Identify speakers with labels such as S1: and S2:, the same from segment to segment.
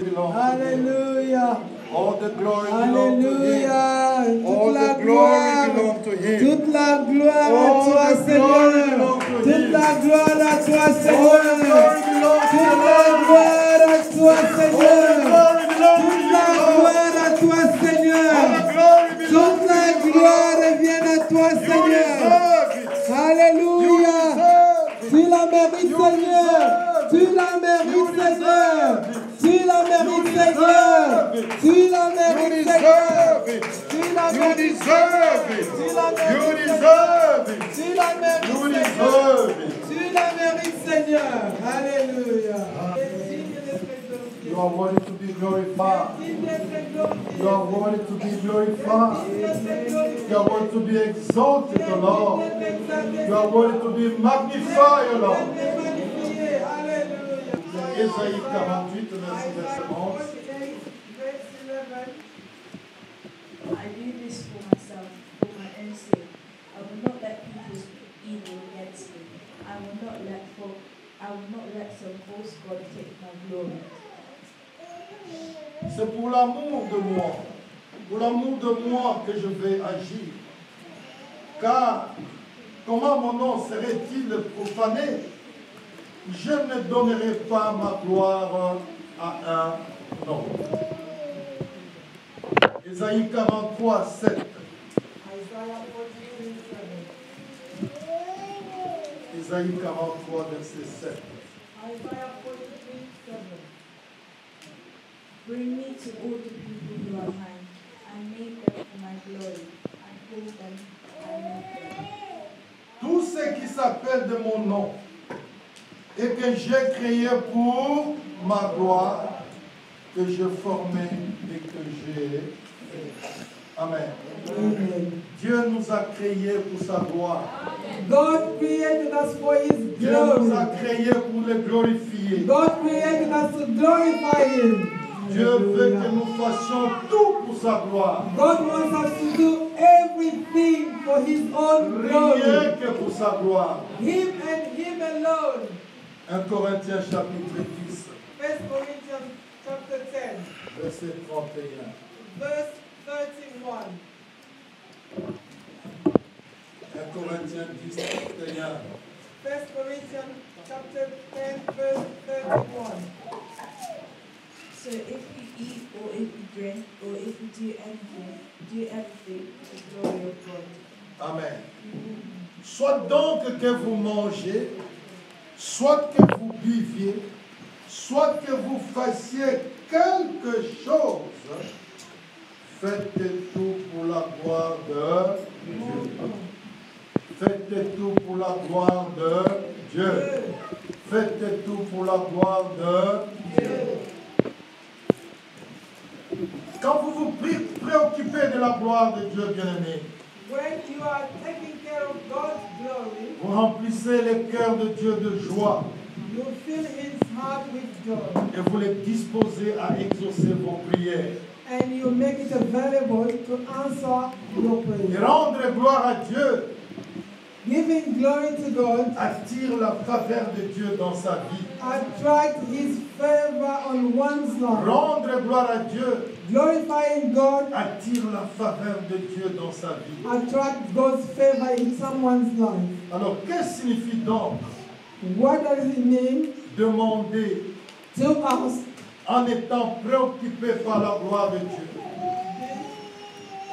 S1: Alléluia.
S2: All the glory
S1: Alléluia.
S2: All the glory belongs to Him.
S1: Toute la gloire à
S2: All
S1: toi,
S2: the
S1: Seigneur.
S2: glory belongs to
S1: Toute
S2: Him.
S1: la gloire à toi,
S2: All the
S1: Seigneur.
S2: glory belongs to
S1: Toute
S2: the
S1: la
S2: Lord.
S1: gloire à toi,
S2: All the
S1: Seigneur.
S2: glory belongs to
S1: Toute
S2: you,
S1: la
S2: Lord.
S1: gloire à toi, Seigneur.
S2: All the glory belongs
S1: Toute
S2: to
S1: la
S2: you,
S1: gloire
S2: Lord.
S1: vient à toi,
S2: You
S1: Seigneur.
S2: deserve it. You
S1: Alléluia.
S2: deserve it.
S1: Tu la mérites,
S2: You
S1: Seigneur.
S2: deserve
S1: Tu
S2: it.
S1: la mérites,
S2: You
S1: Seigneur.
S2: deserve it.
S1: Tu la
S2: You
S1: mérites,
S2: deserve
S1: Seigneur.
S2: it.
S1: Tu la
S2: You
S1: mérites, Seigneur.
S2: deserve it.
S1: Tu la
S2: You
S1: mérites,
S2: deserve it.
S1: Tu la
S2: You
S1: mérites,
S2: deserve it.
S1: Tu la mérites,
S2: You
S1: Seigneur.
S2: deserve it.
S1: Tu la mérites, Seigneur. Alléluia.
S2: You are worthy to be glorified. You are worthy to be glorified. You are worthy to be exalted, O Lord. You are worthy to be magnified, O Lord. Ésaïe 48, verset 11.
S3: I do this for myself, for my own sake. I will not let people speak evil against me. I will not let some false god take my glory.
S2: C'est pour l'amour de moi que je vais agir. Car comment mon nom serait-il profané? Je ne donnerai pas ma gloire à un nom. Ésaïe 43, 7. Ésaïe 43, verset 7.
S3: Bring me to all the people who are mine, and make them for my glory, and call them and make them.
S2: Tous ceux qui s'appellent de mon nom et que j'ai créé pour ma gloire, que je formais et que j'ai fait. Amen. Dieu nous a créés pour sa gloire.
S1: God created us for His
S2: Dieu nous a
S1: glory.
S2: créés pour le glorifier.
S1: God created us to glorify Him.
S2: Dieu veut que nous fassions tout pour sa gloire.
S1: God wants us to do everything for His own glory.
S2: Rien que pour sa gloire.
S1: Him and Him alone.
S2: 1 Corinthiens chapitre 10,
S1: 1 Corinthians chapter 10,
S2: verset 31.
S1: verse 31.
S2: 1 Corinthiens 10, 31.
S1: 1 Corinthians chapter 10, verse 31.
S3: So if we eat, or if we drink, or if we do everything to the glory of God.
S2: Amen. Soit donc que vous mangez, soit que vous buviez, soit que vous fassiez quelque chose, faites tout pour la gloire de Dieu. Faites tout pour la gloire de Dieu. Faites tout pour la gloire de Dieu. Quand vous vous préoccupez de la gloire de Dieu, bien-aimé,
S1: When you are taking care of God's glory,
S2: vous remplissez le cœur de Dieu de joie
S1: you fill His heart with joy.
S2: et vous les disposez à exaucer vos prières.
S1: And you make it available to answer your
S2: Et
S1: prayer.
S2: rendre gloire à Dieu
S1: Giving glory to God
S2: attire la faveur de Dieu dans sa vie.
S1: attract His favor on one's life.
S2: Rendre gloire à Dieu
S1: Glorifying God
S2: attire la faveur de Dieu dans sa vie.
S1: attract God's favor in someone's life.
S2: Alors, que signifie donc
S1: What does it mean
S2: demander
S1: to ask?
S2: en étant préoccupé par la gloire de Dieu?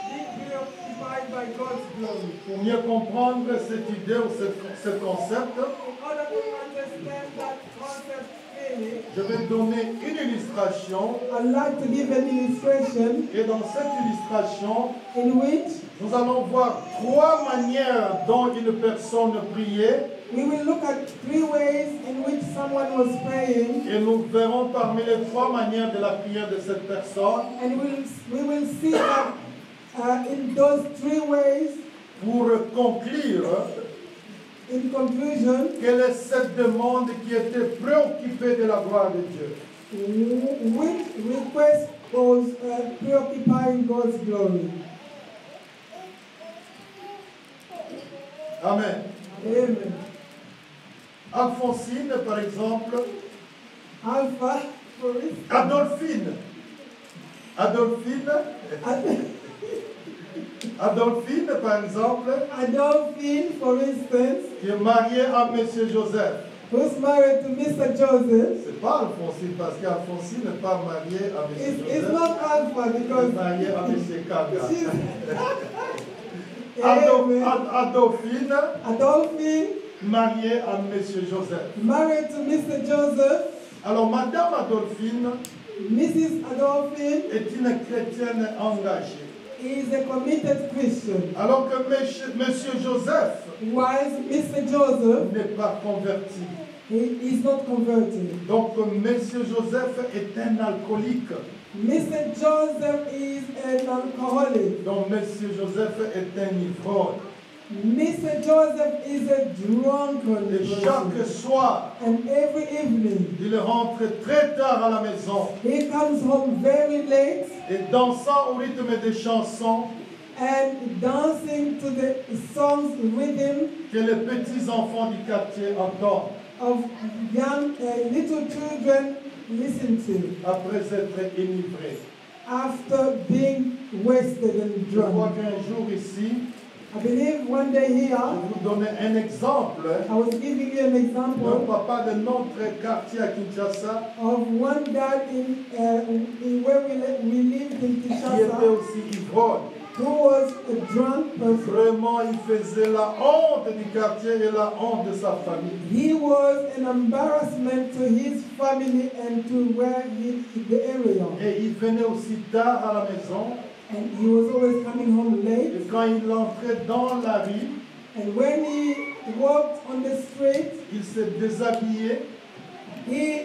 S1: Be preoccupied by God's glory.
S2: Pour mieux comprendre cette idée ou ce concept,
S1: In order to understand that concept clearly,
S2: je vais donner une illustration.
S1: I'd like to give an illustration
S2: Et dans cette illustration,
S1: in which
S2: nous allons voir trois manières dont une personne priait.
S1: we will look at 3 ways in which someone was praying,
S2: Et nous verrons parmi les trois manières de la prière de cette personne,
S1: and we will see that in those 3 ways,
S2: pour conclure,
S1: in conclusion,
S2: quelle est cette demande qui était préoccupée de la gloire de Dieu.
S1: which request was preoccupying God's glory.
S2: Amen.
S1: Amen.
S2: Alphonsine, par exemple,
S1: Alpha, for instance,
S2: Adolphine, par exemple,
S1: Adolphine, for instance,
S2: qui est mariée à Monsieur Joseph.
S1: who's married to Mr. Joseph.
S2: C'est pas Alphonsine, parce qu'Alphonsine n'est pas mariée à Monsieur
S1: It's
S2: Joseph.
S1: not Alpha
S2: Elle est
S1: because
S2: mariée à Monsieur Kanga.
S1: she's Amen.
S2: Adolphine,
S1: Adolphine,
S2: mariée à Monsieur Joseph.
S1: married to Mr. Joseph.
S2: Alors, Madame Adolphine
S1: Mrs. Adolphine
S2: est une chrétienne engagée.
S1: is a committed Christian,
S2: Alors que Monsieur Joseph
S1: whilst Mr. Joseph,
S2: n'est pas converti.
S1: he is not converted.
S2: Donc, Monsieur Joseph est un alcoolique.
S1: Mr. Joseph is an alcoholic.
S2: Donc, Monsieur Joseph est un ivrogne.
S1: Mr. Joseph is a drunken
S2: Et chaque
S1: person.
S2: soir,
S1: And every evening,
S2: il rentre très tard à la maison
S1: he comes home very late
S2: et dansant au rythme des chansons
S1: and dancing to the songs rhythm
S2: que les petits enfants du quartier entendent
S1: of young little children listen to
S2: après être enivrés.
S1: after being wasted and
S2: Je crois
S1: drunk.
S2: qu'un jour ici,
S1: I believe one day
S2: je
S1: here,
S2: vais vous donner un exemple
S1: I was giving you an
S2: d'un
S1: example
S2: papa de notre quartier à Kinshasa
S1: of one dad in where we lived in
S2: qui était
S1: Kinshasa,
S2: aussi ivrogne.
S1: who was a drunk person.
S2: Vraiment, il faisait la honte du quartier et la honte de sa famille.
S1: He was an embarrassment to his family and to the area.
S2: Et il venait aussi tard à la maison.
S1: And he was always coming home
S2: Et
S1: late.
S2: quand il entrait dans la rue,
S1: And when he walked on the street,
S2: il se déshabillait,
S1: he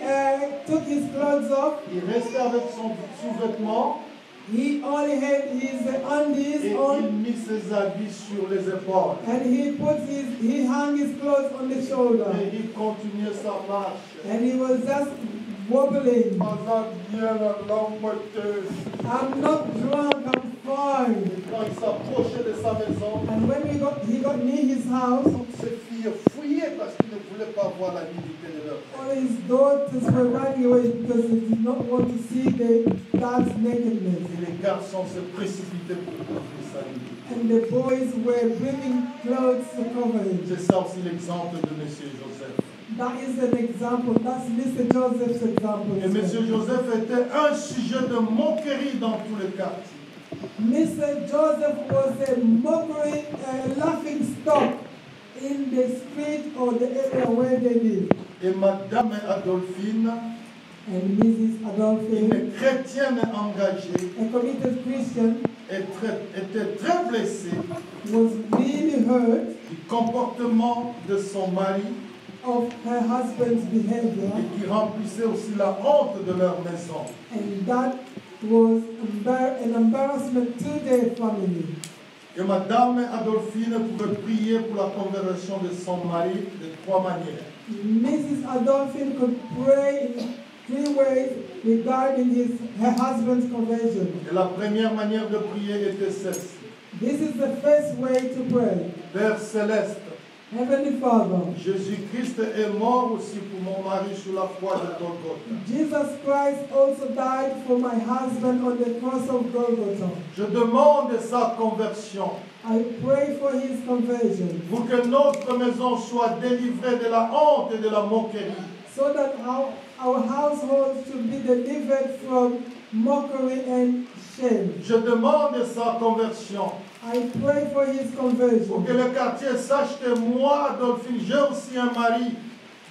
S1: took his clothes off.
S2: il restait avec son sous-vêtement
S1: He only had his
S2: et
S1: undies
S2: il
S1: on,
S2: mit ses habits sur les épaules.
S1: and he hung his clothes on the shoulder.
S2: Et il continuait sa marche.
S1: And he was just wobbling. I'm not drunk, I'm fine.
S2: Quand il s'approchait de sa maison,
S1: And when he got near his house,
S2: toutes ses filles fouillaient parce qu'ils ne voulaient pas voir la nudité de leur père.
S1: all his daughters were running away because they did not want to see the dad's nakedness.
S2: Et les garçons se précipitaient pour couvrir sa nudité.
S1: And the boys were bringing clothes to cover him.
S2: C'est ça aussi l'exemple de M. Joseph.
S1: That is an example. That's Mr. Joseph's example.
S2: Et M. Joseph était un sujet de moquerie dans tout le quartier.
S1: Mr. Joseph was a mockery, laughing stock in the street or the area where they lived.
S2: Et Madame Adolphine,
S1: And Mrs. Adolphine,
S2: une chrétienne engagée,
S1: a committed Christian,
S2: était très blessée
S1: was really hurt
S2: du comportement de son mari
S1: of her husband's behavior,
S2: et qui remplissait aussi la honte de leur maison.
S1: and that was an embarrassment to their family.
S2: Et Madame Adolphine pouvait prier pour la conversion de son mari de 3 manières.
S1: Mrs. Adolphine could pray in 3 ways regarding her husband's conversion.
S2: Et la première manière de prier était celle-ci.
S1: This is the first way to pray.
S2: Père céleste,
S1: Heavenly Father,
S2: Jésus-Christ est mort aussi pour mon mari sur la croix de Golgotha.
S1: Jesus Christ also died for my husband on the cross of Golgotha.
S2: Je demande sa conversion
S1: I pray for his conversion
S2: pour que notre maison soit délivrée de la honte et de la moquerie.
S1: so that our household should be delivered from mockery and shame.
S2: Je demande sa conversion
S1: I pray for his
S2: pour
S1: conversion
S2: que le quartier sache que moi, Adolphine, j'ai aussi un mari.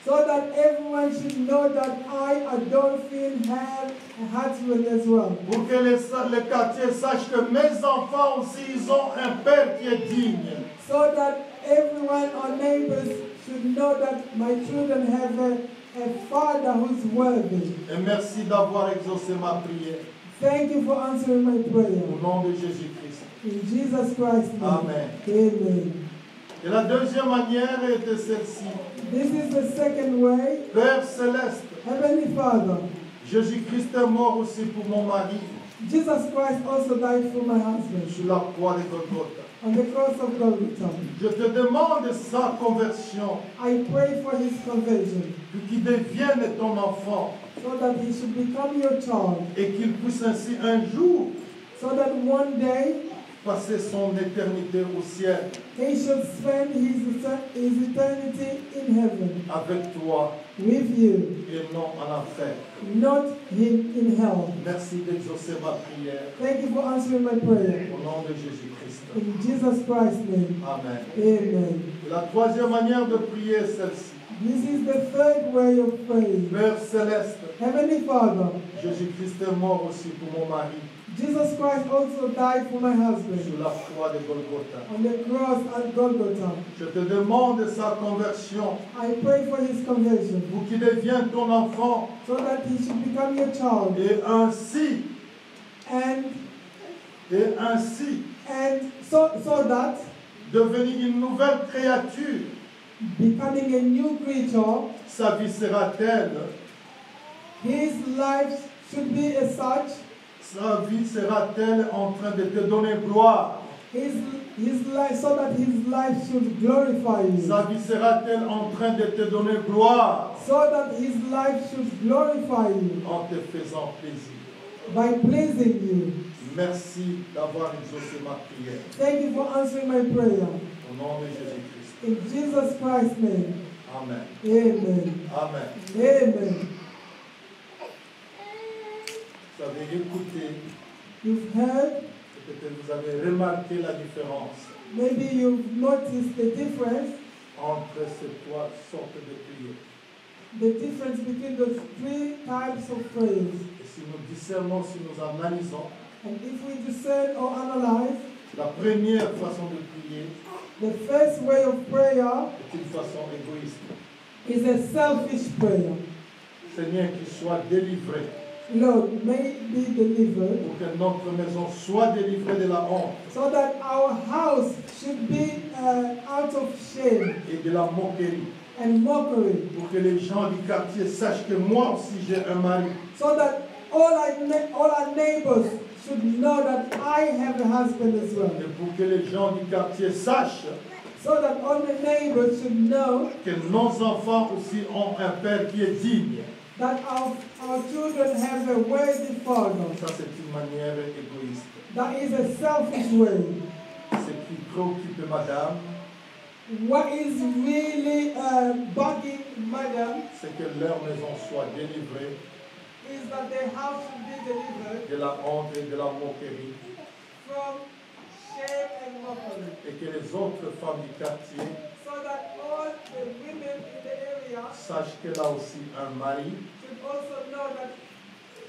S1: so that everyone should know that I, Adolphine, have a husband as well.
S2: Pour que le quartier sache que mes enfants aussi, ils ont un père qui est digne.
S1: So that everyone, our neighbors, should know that my children have a father who's worthy.
S2: Et merci d'avoir exaucé ma prière.
S1: Thank you for answering my
S2: Au
S1: prayer.
S2: nom de Jésus-Christ.
S1: In Jesus Christ's name.
S2: Amen.
S1: Amen.
S2: Et la deuxième manière était celle-ci.
S1: This is the second way.
S2: Père céleste,
S1: Heavenly Father,
S2: Jésus-Christ est mort aussi pour mon mari.
S1: Jesus Christ also died for my husband
S2: sur la croix de Golgotha.
S1: on the cross of Golgotha.
S2: Je te demande sa conversion,
S1: I pray for his conversion
S2: pour qu'il devienne ton enfant
S1: so that he should become your child,
S2: et qu'il puisse ainsi un jour
S1: so that one day
S2: passer son éternité au ciel
S1: he should spend his eternity in heaven
S2: avec toi
S1: with you,
S2: et non en enfer.
S1: not in hell.
S2: Merci d'exaucer ma prière
S1: Thank you for answering my prayer.
S2: au nom de Jésus-Christ.
S1: In Jesus Christ's name,
S2: Amen.
S1: amen.
S2: La troisième manière de prier est celle-ci.
S1: This is the third way of praying.
S2: Père céleste,
S1: Heavenly Father,
S2: Jésus-Christ est mort aussi pour mon mari
S1: Jesus Christ also died for my husband
S2: sur la croix de Golgotha.
S1: on the cross at Golgotha.
S2: Je te demande sa conversion
S1: I pray for his conversion
S2: pour qu'il devienne ton enfant
S1: so that he should become your child
S2: et ainsi
S1: and so that
S2: devenir une nouvelle créature.
S1: becoming a new creature,
S2: Sa vie sera telle,
S1: his life should be as such,
S2: sa vie sera telle en train de te donner gloire.
S1: his life so that his life should glorify you,
S2: Sa vie sera telle en train de te donner gloire
S1: so that his life should glorify you
S2: en te faisant plaisir.
S1: by pleasing you.
S2: Merci d'avoir exaucé ma prière.
S1: Thank you for answering my prayer.
S2: Au nom de Jésus-Christ.
S1: In Jesus Christ's name,
S2: Amen.
S1: amen.
S2: Amen.
S1: Amen.
S2: Vous avez écouté,
S1: You've heard,
S2: peut-être vous avez remarqué la différence
S1: maybe you've noticed the difference
S2: ces trois sortes de prières.
S1: the difference between those three types of prayers.
S2: Et si nous discernons, si nous analysons,
S1: And if we discern or analyze,
S2: la première façon de prier
S1: the first way of prayer
S2: est une façon égoïste.
S1: is a selfish prayer.
S2: Seigneur, qu'il soit délivré,
S1: Lord, may it be delivered
S2: pour que notre maison soit délivrée de la honte
S1: so that our house should be out of shame
S2: et de la moquerie,
S1: and mockery,
S2: pour que les gens du quartier sachent que moi aussi j'ai un mari,
S1: so that all our neighbors should know that I have a husband as well,
S2: et pour que les gens du quartier sachent
S1: so that all the neighbors should know
S2: que nos enfants aussi ont un père qui est digne.
S1: that our children have a worthy father.
S2: Ça, c'est une manière égoïste.
S1: That is a selfish way.
S2: Ce qui préoccupe madame,
S1: What is really bugging madam
S2: c'est que leur maison soit délivrée
S1: is that their house should be delivered
S2: de la honte et de la moquerie,
S1: from shame and mockery,
S2: et que les autres femmes du quartier
S1: so that all the women in the area
S2: sachent qu'elle a aussi un mari,
S1: should also know that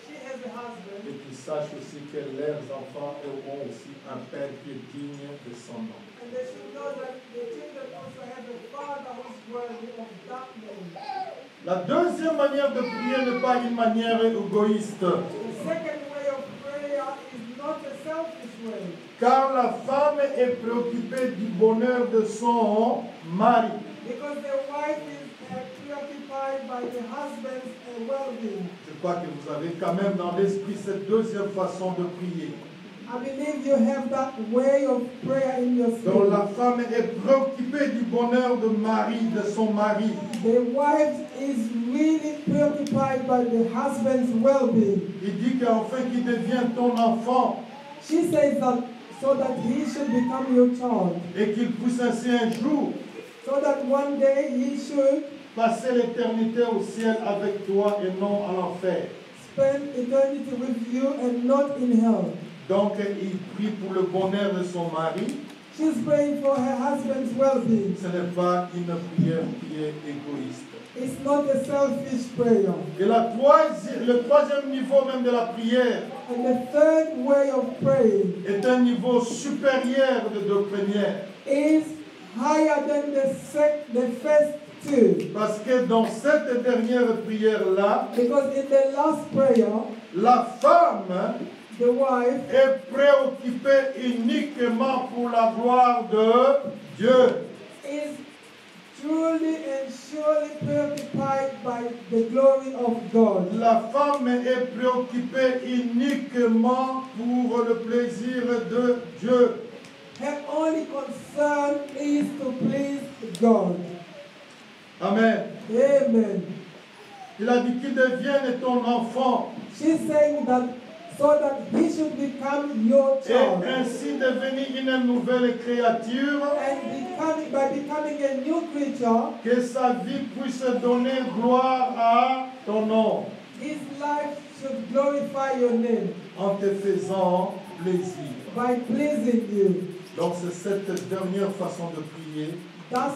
S1: she has a
S2: et
S1: husband,
S2: qu'ils sachent aussi que leurs enfants ont aussi un père qui est digne de son nom.
S1: and they should know that the children also have a father who is worthy of that name.
S2: La deuxième manière de prier n'est pas une manière égoïste,
S1: The second way of prayer is not a selfish way,
S2: car la femme est préoccupée du bonheur de son mari.
S1: because the wife is preoccupied by the husband's well-being.
S2: Je crois que vous avez quand même dans l'esprit cette deuxième façon de prier.
S1: I believe you have that way of prayer in your
S2: Donc
S1: spirit.
S2: la femme est préoccupée du bonheur de son mari.
S1: The wife is really preoccupied by the husband's well-being.
S2: Il dit qu'enfin qu'il devienne ton enfant
S1: She says that so that he should become your child,
S2: et qu'il puisse ainsi un jour
S1: so that one day he should
S2: passer l'éternité au ciel avec toi et non à l'enfer.
S1: spend eternity with you and not in hell.
S2: Donc il prie pour le bonheur de son mari.
S1: She's praying for her husband's well-being.
S2: Ce n'est pas une prière qui est égoïste.
S1: It's not a selfish prayer.
S2: Et le troisième niveau même de la prière
S1: And the third way of praying
S2: est un niveau supérieur de deux premières.
S1: is higher than the first two.
S2: Parce que dans cette dernière prière-là,
S1: Because in the last prayer,
S2: la femme
S1: the wife
S2: est préoccupée uniquement pour la gloire de Dieu.
S1: truly and surely preoccupied by the glory of God.
S2: La femme est préoccupée uniquement pour le plaisir de Dieu.
S1: Her only concern is to please God.
S2: Amen.
S1: Amen.
S2: Il a dit qu'il devienne ton enfant
S1: She's saying that so that he should become your
S2: et
S1: child.
S2: ainsi devenir une nouvelle créature,
S1: And by becoming a new creature,
S2: que sa vie puisse donner gloire à ton nom
S1: his life should glorify your name
S2: en te faisant plaisir.
S1: by pleasing you.
S2: Donc c'est cette dernière façon de prier
S1: That's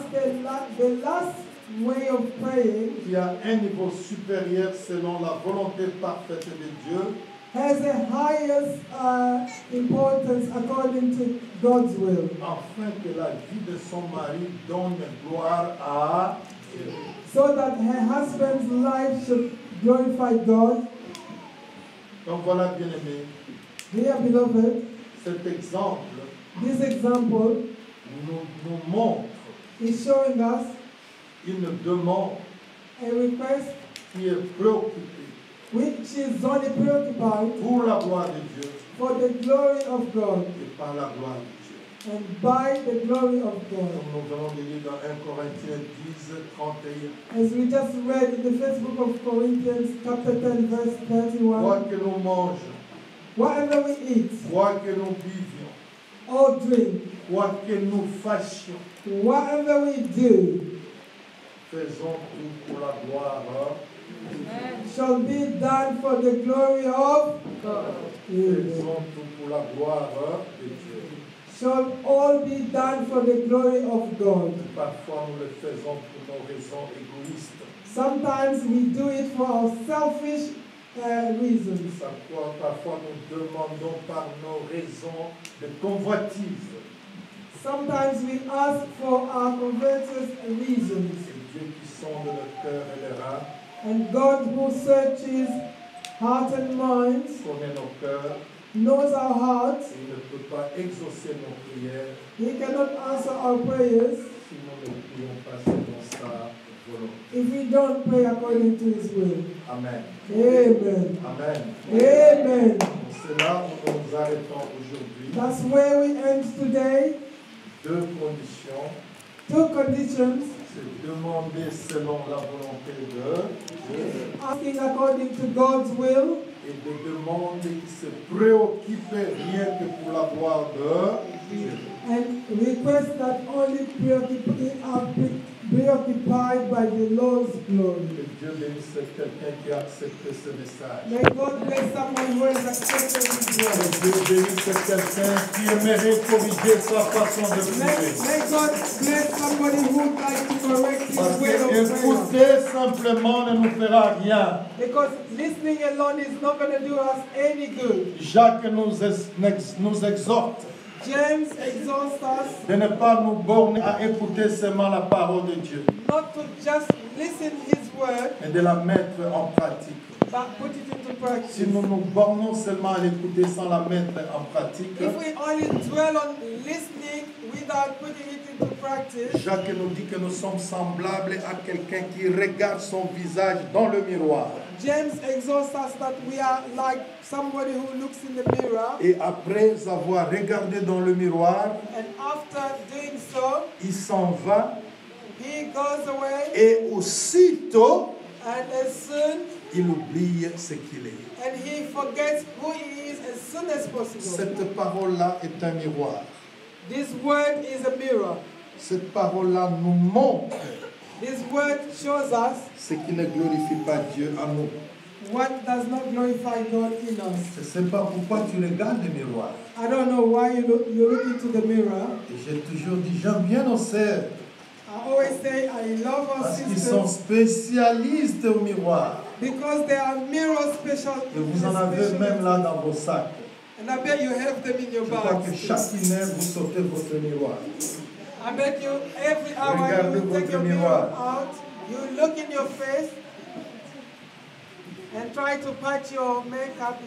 S1: the last way of praying.
S2: qui a un niveau supérieur selon la volonté parfaite de Dieu,
S1: Has the highest importance according to God's will,
S2: afin que la vie de son mari donne gloire à Dieu.
S1: so that her husband's life should glorify God.
S2: Donc voilà, bien-aimés,
S1: Dear beloved,
S2: cet exemple
S1: this example
S2: nous montre
S1: is showing us
S2: une demande
S1: a request
S2: qui est préoccupée
S1: which is only preoccupied
S2: pour la gloire de Dieu
S1: for the glory of God
S2: et par la gloire de Dieu.
S1: and by the glory of God.
S2: Comme nous venons de lire dans 1 Corinthiens 10, 31.
S1: As we just read in the first book of Corinthians, chapter 10, verse 31,
S2: Quoi que nous mangions,
S1: whatever we eat
S2: quoi que nous buvions,
S1: or drink,
S2: quoi que nous fassions,
S1: whatever we do,
S2: faisons tout pour la gloire
S1: shall be done for the glory of God.
S2: faisons tout pour la gloire de Dieu.
S1: Shall all be done for the glory of God.
S2: Parfois nous le faisons pour nos raisons égoïstes.
S1: Sometimes we do it for our selfish reasons.
S2: Parfois nous demandons par nos raisons de convoitise.
S1: Sometimes we ask for our covetous reasons.
S2: C'est Dieu qui sonde le cœur et les reins,
S1: And God, who searches heart and minds,
S2: connaît nos cœurs,
S1: knows our hearts.
S2: et il ne peut pas exaucer nos prières
S1: He cannot answer our prayers
S2: si nous ne prions pas selon sa volonté.
S1: if we don't pray according to His will.
S2: Amen.
S1: Amen.
S2: Amen.
S1: Amen.
S2: C'est là où nous nous arrêtons aujourd'hui.
S1: That's where we end today.
S2: Deux conditions.
S1: Two conditions.
S2: C'est demander selon la volonté de Dieu
S1: Asking according to God's will
S2: et de demander qui se préoccupe rien que pour la gloire de Dieu.
S1: and request that only preoccupied by the Lord's glory.
S2: Que Dieu bénisse quelqu'un qui a accepté ce message.
S1: May God bless someone who has accepted His
S2: Que
S1: word.
S2: Dieu bénisse quelqu'un qui aimerait corriger sa façon de prier.
S1: May God bless somebody who would like to correct his
S2: Parce
S1: way of
S2: que
S1: prayer.
S2: écouter simplement ne nous fera rien.
S1: Because listening alone is not going to do us any good.
S2: Jacques nous exhorte
S1: James exhorts us
S2: de ne pas nous borner à écouter seulement la parole de Dieu,
S1: not to just listen His word,
S2: et de la mettre en pratique.
S1: but put it into practice.
S2: Si nous nous bornons seulement à l'écouter sans la mettre en pratique,
S1: If we only dwell on listening without putting it into practice,
S2: Jacques nous dit que nous sommes semblables à quelqu'un qui regarde son visage dans le miroir.
S1: James exhorts us that we are like somebody who looks in the mirror,
S2: Et après avoir regardé dans le miroir,
S1: and after doing so,
S2: il s'en va
S1: he goes away,
S2: et aussitôt,
S1: and as soon
S2: il oublie ce qu'il est.
S1: and he forgets who he is as soon as possible.
S2: Cette parole-là est un miroir.
S1: This word is a mirror.
S2: Cette parole-là nous montre
S1: This word shows us
S2: ce qui ne glorifie pas Dieu en nous.
S1: what does not glorify God in us.
S2: Je ne sais pas pourquoi tu regardes le miroir.
S1: I don't know why you look into the mirror.
S2: Et j'ai toujours dit, j'aime bien nos sœurs,
S1: I always say I love our
S2: parce qu'ils sont
S1: sisters
S2: spécialistes au miroir.
S1: because they are mirror special.
S2: Et vous en avez même là dans vos sacs.
S1: And I bet you have them in your
S2: Je crois que
S1: bags.
S2: chaque heure, vous sortez votre miroir.
S1: I bet you every hour
S2: Regardez
S1: you take
S2: votre
S1: your
S2: miroir.
S1: mirror out, you look in your face and try to patch your makeup,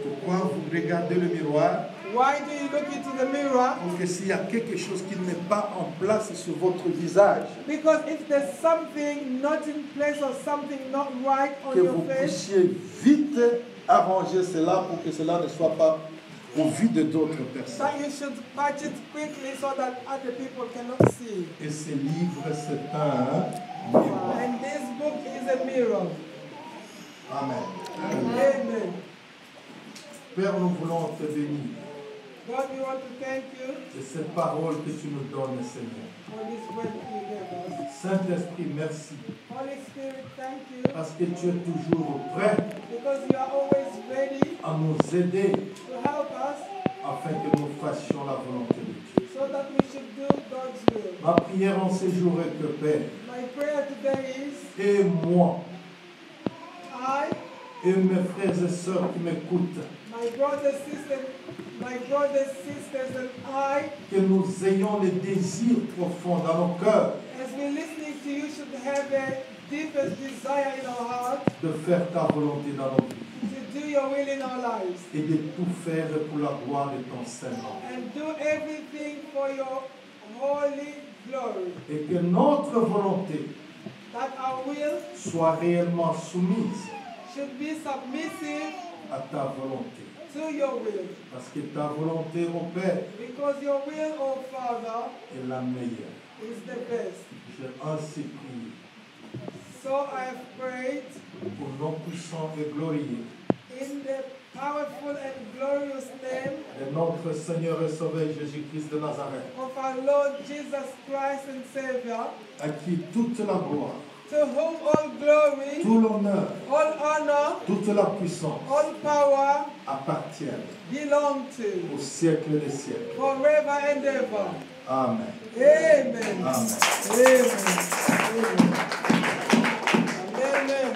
S2: Pourquoi vous regardez le miroir?
S1: Why do you look into the mirror?
S2: Pour que s'il y a quelque chose qui ne met pas en place sur votre visage,
S1: Because if there's something not in place or something not right on
S2: que
S1: your
S2: vous
S1: face,
S2: puissiez vite arranger cela pour que cela ne soit pas au vu de d'autres personnes.
S1: that you should patch it quickly so that other people cannot see.
S2: Et ce livre, c'est un miroir.
S1: And this book is a mirror.
S2: Amen.
S1: Amen.
S2: Père, nous voulons te bénir
S1: God, we want to thank you
S2: de cette parole que tu nous donnes, Seigneur.
S1: for this word you gave us.
S2: Saint-Esprit, merci,
S1: Holy Spirit, thank you
S2: parce que tu es toujours prêt
S1: because you are always ready
S2: à nous aider
S1: to help us
S2: afin que nous fassions la volonté de Dieu.
S1: so that we should do God's will.
S2: Ma prière en ce jour est que, Père,
S1: My prayer today is
S2: et moi,
S1: I,
S2: et mes frères et sœurs qui m'écoutent,
S1: my brothers, sisters, and I,
S2: que nous ayons les désirs profonds dans nos cœurs
S1: as we're listening to you, should have a deepest desire in our heart
S2: de faire ta volonté dans nos vies
S1: to do your will in our lives
S2: et de tout faire pour la gloire de ton Saint-Nom.
S1: and do everything for your holy glory.
S2: Et que notre volonté
S1: That our will
S2: soit réellement soumise
S1: should be submissive
S2: à ta volonté.
S1: to your will.
S2: Parce que ta volonté, mon Père,
S1: Because your will, oh Father,
S2: est la meilleure.
S1: is the best.
S2: J'ai ainsi prié
S1: So I have prayed
S2: pour nos puissants et glorieux
S1: in the powerful and glorious name
S2: de notre Seigneur et Sauveur Jésus-Christ de Nazareth,
S1: of our Lord Jesus Christ and Savior,
S2: à qui toute la gloire,
S1: to whom all glory,
S2: tout l'honneur,
S1: all honor,
S2: toute la puissance
S1: all power
S2: appartiennent
S1: belong to
S2: au siècle des siècles.
S1: forever and ever.
S2: Amen.
S1: Amen.
S2: Amen.
S1: Amen. Amen.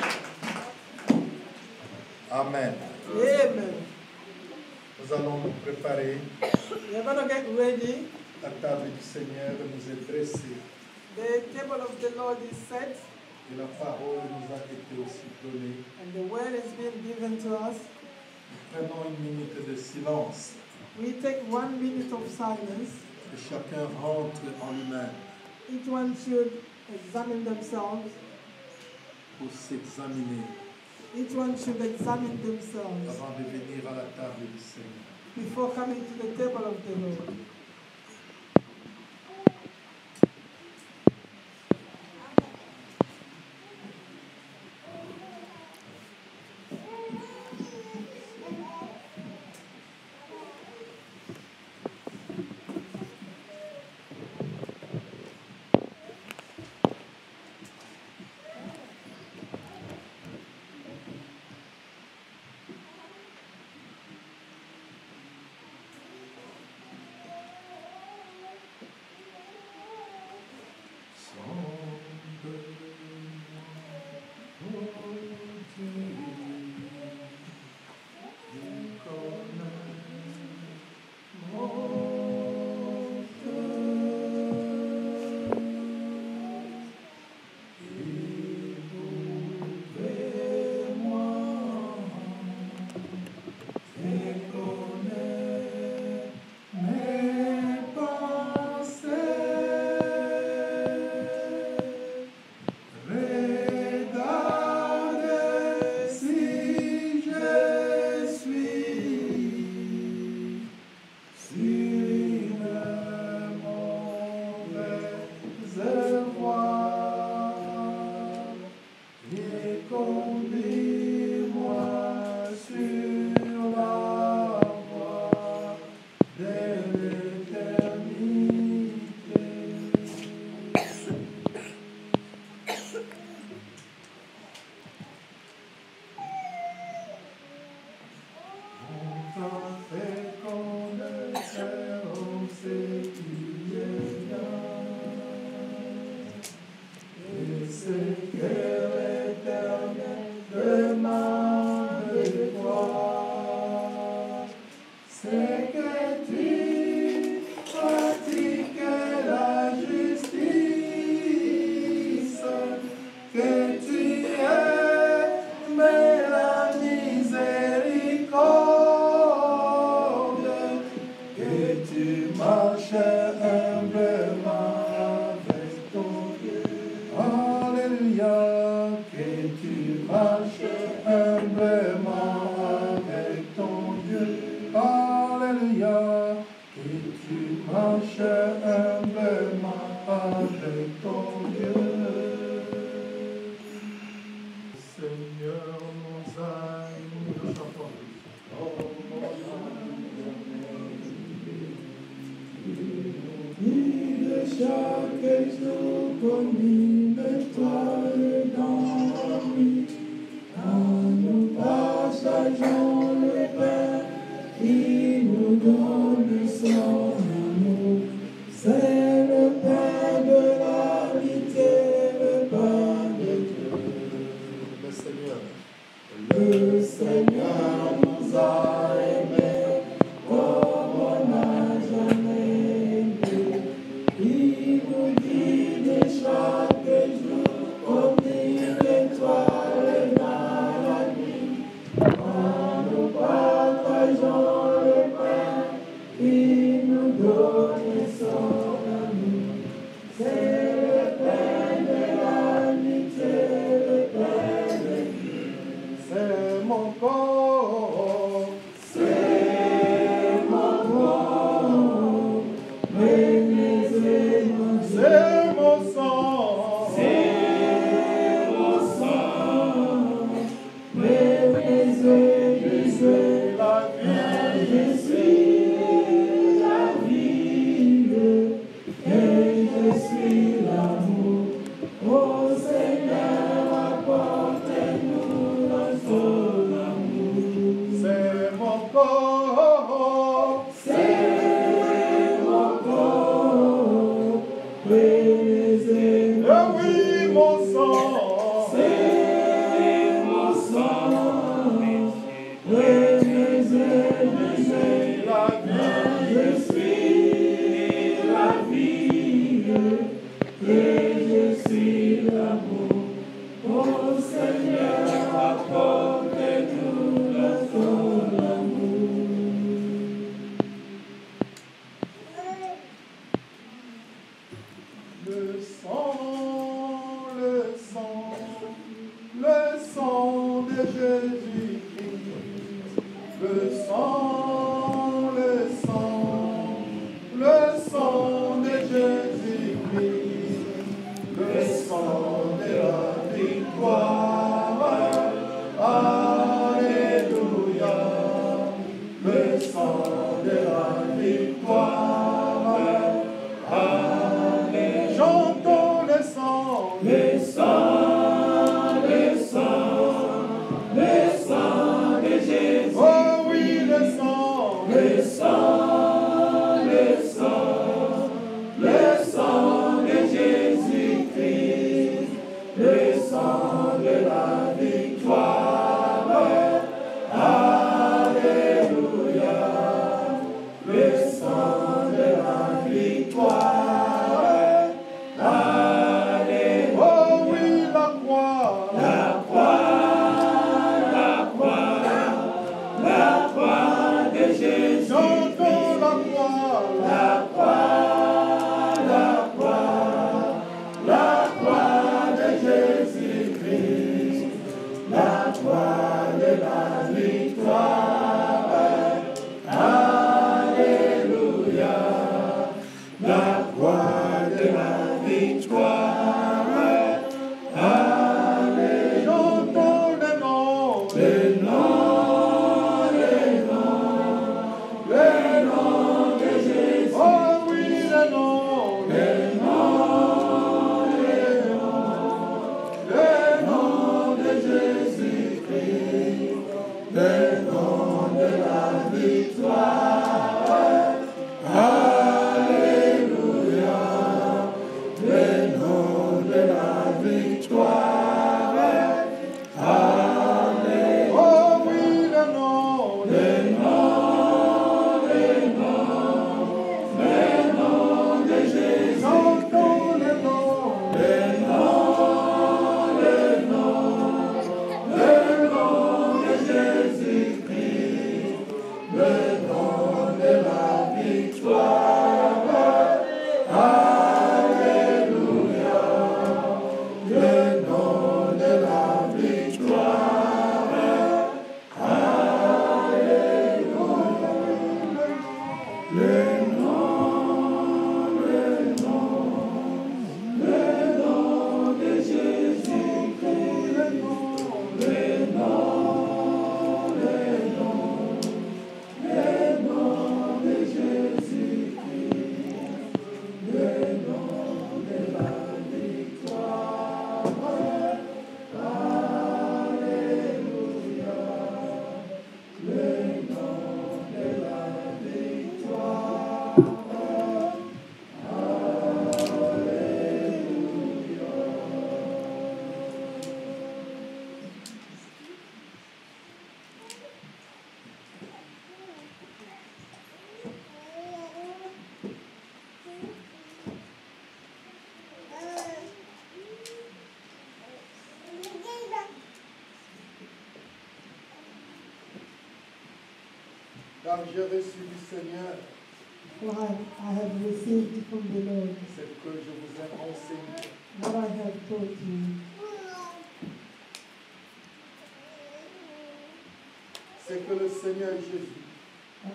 S2: Amen.
S1: Amen.
S2: Nous allons nous préparer.
S1: We're going to get ready.
S2: La table du Seigneur nous est dressée
S1: The table of the Lord is set,
S2: et la parole nous a été aussi donnée.
S1: and the word is being given to us.
S2: Nous prenons une minute de silence
S1: We take 1 minute of silence.
S2: et chacun rentre en lui-même
S1: Each one should examine themselves.
S2: pour s'examiner
S1: Each one should examine themselves
S2: avant de venir à la table du Seigneur.
S1: before coming to the table of the Lord. chaque jour comme une étoile dans la nuit. Quand nous partageons le pain, il nous donne son amour. C'est le pain de l'amitié, le pain de Dieu. Le Seigneur nous a aimés comme on n'a jamais aimé. Il nous guide chaque jour comme une étoile dans la nuit. Quand nous partageons le pain, il nous donne son amour. C'est le pain de l'amitié, le pain de Dieu.
S2: C'est mon corps.
S1: C'est mon corps, brisé mon Dieu.
S2: C'est mon sang.
S1: C'est mon sang, brisé, brisé.
S2: La vie.
S1: Je suis la vie et je suis l'amour. Ô Seigneur, apporte-nous ton amour.
S2: C'est mon corps.
S1: C'est mon corps, brisé.
S2: Eh oui, mon sang.
S1: C'est mon sang, brisé, brisé.
S2: La vie.
S1: Je suis la vie et je suis l'amour. Ô Seigneur, apporte-nous ton amour.
S2: Le sang de Jésus-Christ. Le sang de Jésus-Christ. Le sang de la victoire. Alléluia. Le sang de la victoire. Alléluia. Chantons le sang.
S1: Le sang de Jésus.
S2: Oh oui, le sang.
S1: Le sang de Jésus-Christ, le sang de la victoire. Alléluia, le sang de la victoire. Alléluia.
S2: Oh oui, la croix.
S1: La croix de Jésus.
S2: Chantons la croix.
S1: La croix de Jésus-Christ, la croix de la victoire. Alléluia, la croix de la victoire. Alléluia.
S2: Chantons le nom.
S1: Le nom de Jésus.
S2: Oh oui, le nom.
S1: Le nom de Jésus-Christ, le nom de la victoire. Alléluia, le nom de la victoire. Alléluia.
S2: Oh oui, le nom.
S1: Le nom de Jésus.
S2: Chantons le nom.
S1: Le nom de Jésus-Christ, le nom
S2: car j'ai reçu du Seigneur
S1: For I have received from the Lord
S2: ce que je vous ai enseigné.
S1: what I have taught you.
S2: C'est que le Seigneur Jésus,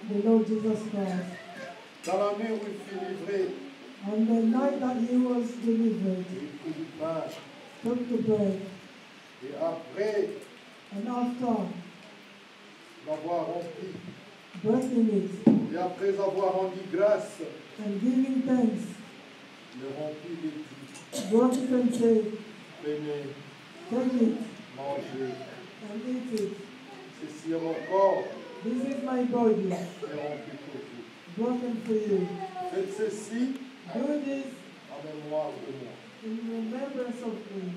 S1: The Lord Jesus Christ.
S2: dans la nuit où il fut livré,
S1: On the night that he was delivered,
S2: il prit du pain.
S1: took the bread,
S2: Et après
S1: and after
S2: l'avoir rempli,
S1: breaking it
S2: et après avoir rendu grâce,
S1: and giving thanks,
S2: le remplit et dit,
S1: broke it and said,
S2: venez,
S1: take it
S2: mangez.
S1: and eat it.
S2: Ceci est mon corps,
S1: This is my body,
S2: est rempli pour vous.
S1: broken for you.
S2: Faites ceci
S1: Do this
S2: en mémoire de moi.
S1: in remembrance of me.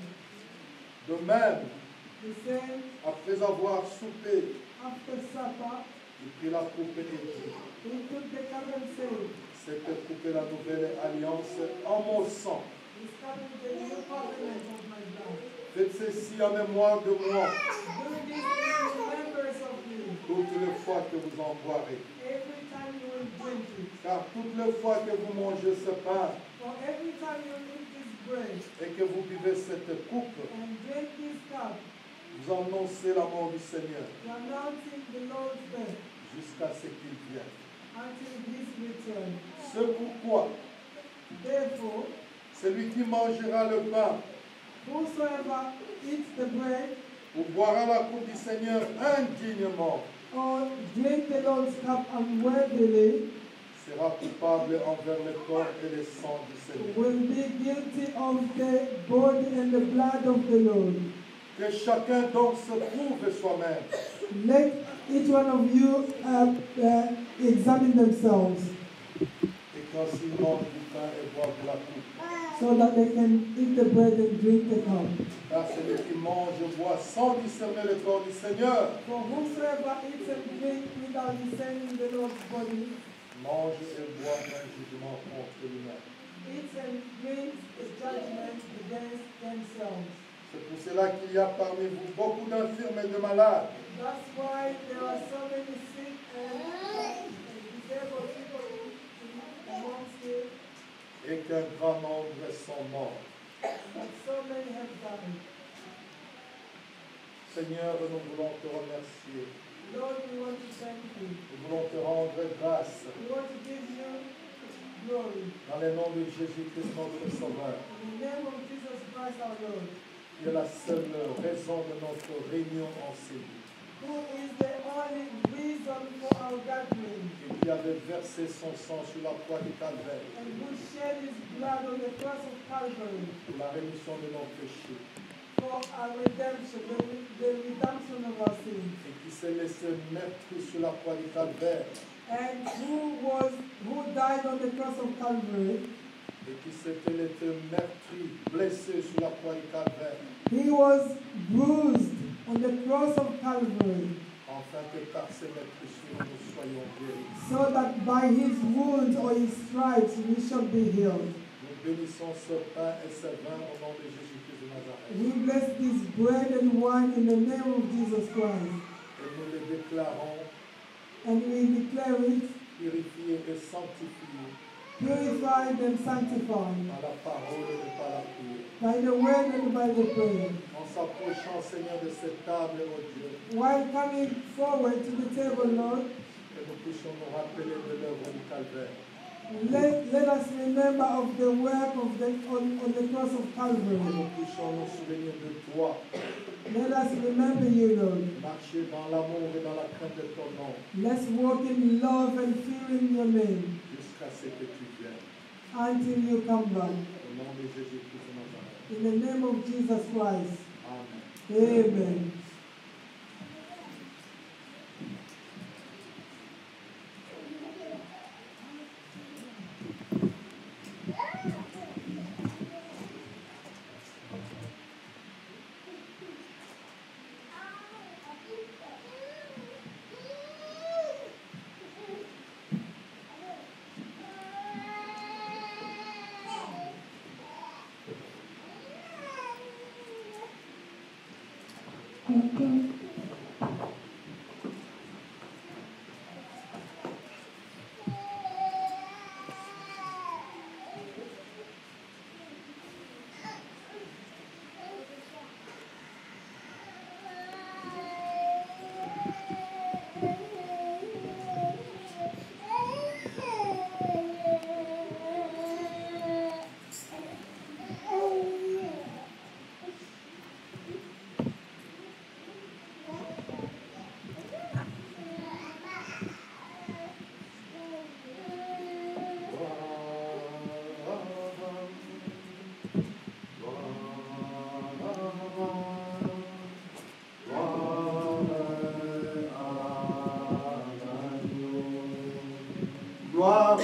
S2: De même,
S1: The same
S2: après avoir soupé,
S1: after supper,
S2: il prit la coupe et dit,
S1: he took the cup and said,
S2: cette coupe est la nouvelle alliance en mon sang.
S1: this cup is the new covenant of my blood.
S2: Faites ceci en mémoire de moi,
S1: Do this in remembrance of me.
S2: toutes les fois que vous en boirez.
S1: Every time you will drink it.
S2: Car toutes les fois que vous mangez ce pain
S1: For every time you eat this bread
S2: et que vous buvez cette coupe,
S1: and drink this cup,
S2: vous annoncez la mort du Seigneur
S1: you're announcing the Lord's death
S2: jusqu'à ce qu'il vienne.
S1: until his return.
S2: C'est pourquoi
S1: Therefore,
S2: celui qui mangera le pain
S1: whosoever eats the bread
S2: ou boira la coupe du Seigneur indignement
S1: or drink the Lord's cup unworthily
S2: sera coupable envers le corps et le sang du Seigneur.
S1: will be guilty of the body and the blood of the Lord.
S2: Que chacun donc se prouve soi-même.
S1: Let each one of you examine themselves
S2: Et qu'ainsi mange du pain et boive de la coupe.
S1: so that they can eat the bread and drink the cup.
S2: Car celui qui mange et boit sans discerner le corps du Seigneur
S1: For whosoever eats and drinks without discerning the Lord's body,
S2: mange et boit un jugement contre lui-même.
S1: eats and drinks a judgment against themselves.
S2: C'est pour cela qu'il y a parmi vous beaucoup d'infirmes et de malades,
S1: That's why there are so many sick and disabled people amongst you,
S2: et qu'un grand nombre sont morts.
S1: but so many have died.
S2: Seigneur, nous voulons te remercier.
S1: Lord, we want to thank you.
S2: Nous voulons te rendre grâce
S1: We want to give you glory.
S2: dans le nom de Jésus-Christ, notre Sauveur.
S1: In the name of Jesus Christ our Lord,
S2: qui est la seule raison de notre réunion en Seigneur.
S1: who is the only reason for our gathering,
S2: Et qui avait versé son sang sur la croix du Calvaire
S1: and who shed his blood on the cross of Calvary
S2: pour la rémission de nos péchés.
S1: for our redemption, the redemption of our sins,
S2: Et qui s'est laissé mettre sur la croix du Calvaire.
S1: and who died on the cross of Calvary.
S2: Et qui s'était laissé meurtri, blessé sur la croix du Calvaire.
S1: He was bruised on the cross of Calvary,
S2: Afin que par ses meurtrissures nous soyons guéris.
S1: so that by his wounds or his stripes we shall be healed.
S2: Nous bénissons ce pain et ce vin au nom de Jésus-Christ de Nazareth.
S1: We bless this bread and wine in the name of Jesus Christ,
S2: Et nous les déclarons
S1: and we declare it
S2: purifiés et sanctifiés
S1: purified and sanctified
S2: par la parole et par la prière.
S1: by the word and by the prayer.
S2: En s'approchant, Seigneur, de cette table, oh Dieu,
S1: While coming forward to the table, Lord,
S2: que nous puissions nous rappeler de l'œuvre du Calvaire.
S1: let us remember of the work of on the cross of
S2: Que
S1: Calvary.
S2: nous puissions nous souvenir de toi,
S1: Let us remember you, Lord.
S2: marcher dans l'amour et dans la crainte de ton nom,
S1: Let's walk in love and fear in your name
S2: jusqu'à ce que tu viennes.
S1: until you come back.
S2: Au nom de Jésus-Christ de Nazareth.
S1: In the name of Jesus Christ.
S2: Amen.
S1: Amen.
S2: Gloire.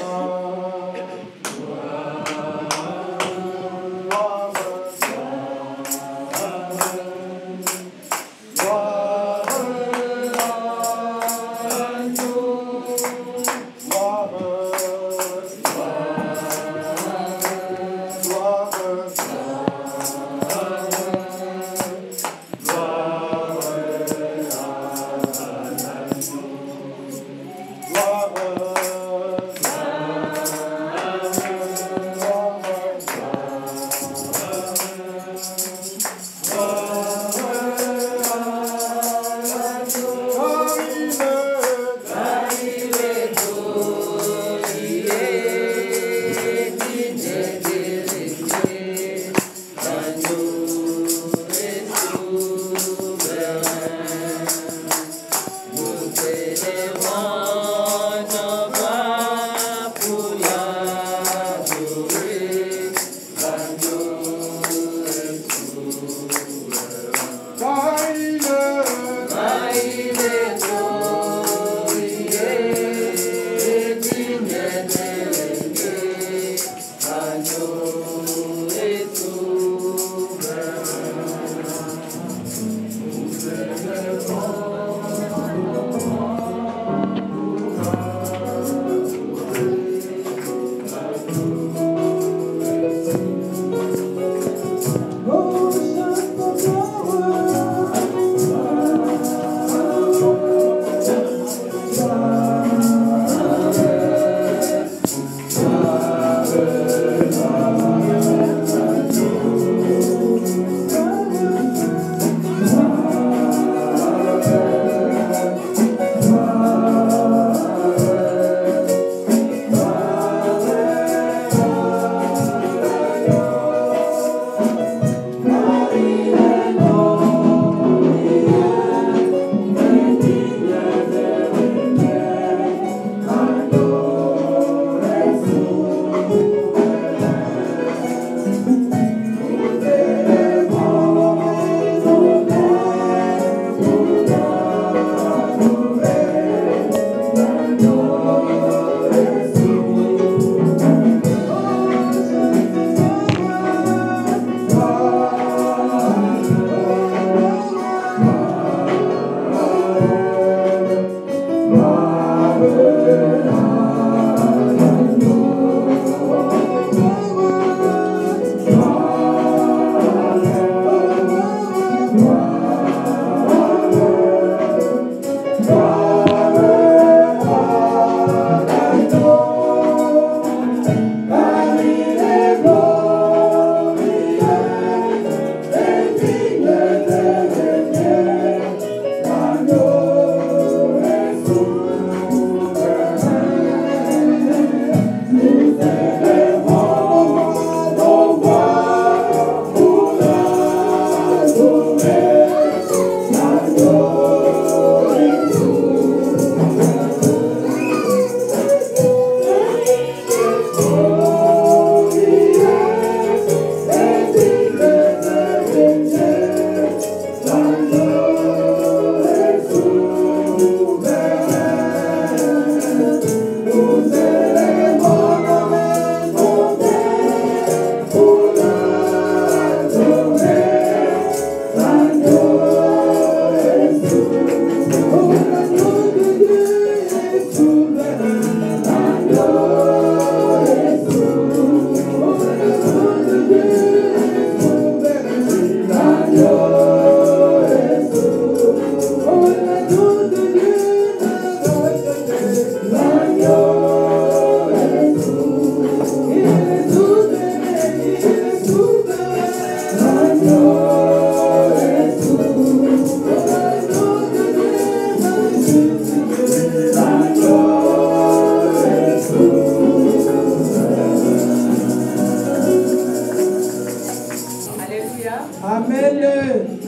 S1: Amen.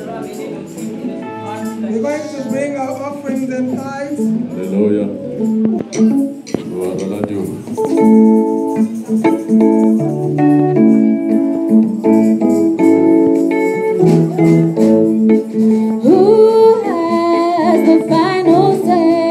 S1: We're going to bring our offerings and tithes.
S4: Alléluia. Gloire à Dieu.
S5: Who has the final say?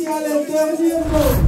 S1: qui a le dernier mot.